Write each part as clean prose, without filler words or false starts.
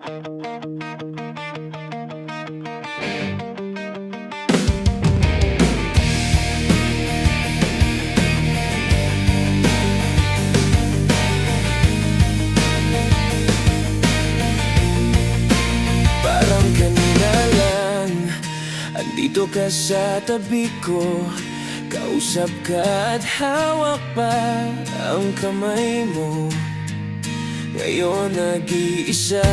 Parang kanina lang andito ka sa tabi ko, kausap ka at hawak pa ang kamay mo. Ngayon nag-iisa,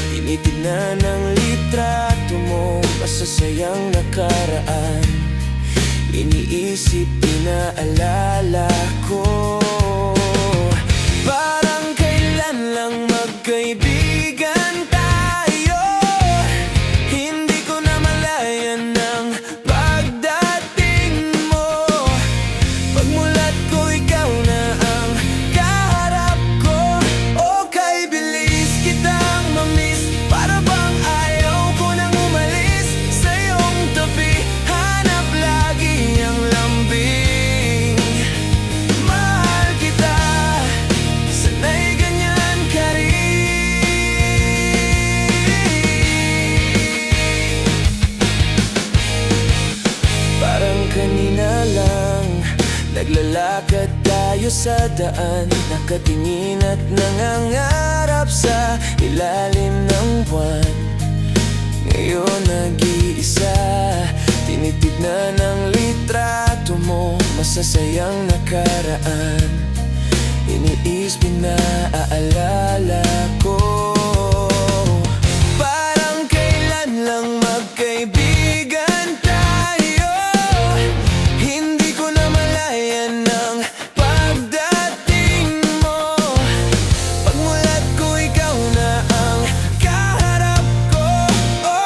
tinitignan ang litrato mo, masasayang nakaraan. Iniisip, inaalala ko. Parang kailan lang magkaibigan tayo. Hindi ko namalayan ang pagdating mo. Pagmulat ko, ikaw na ang kaharap ko. Okay, bilis kitang mamiss. Para bang ayaw ko nang umalis sa iyong tabi. Hanap lagi ang lambing. Mahal kita, sanay ganyan ka rin. Parang kanina lang naglalakad tayo sa daan, nakatingin at nangangarap sa ilalim ng buwan. Ngayon nag-iisa, tinitignan ang litrato mo, masasayang nakaraan. Iniisip, pinaalala ko. Parang kailan lang magkaibigan tayo. Hindi ko namalayan ang pagdating mo. Pagmulat ko, ikaw na ang kaharap ko.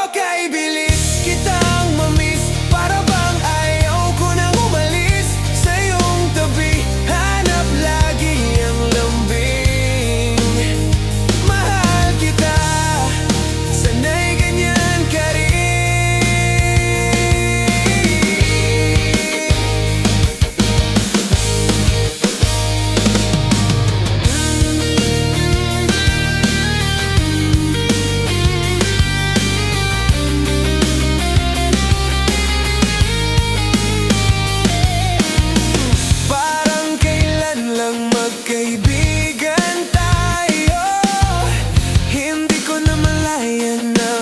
Okay, bilis kitang mamiss. Para bang ayaw ko nang umalis sa iyong tabi. Hanap lagi ang lambing. Mahal kita, sanay ganyan ka rin. Parang kailan lang magkaibigan tayo. Hindi ko namalayan ang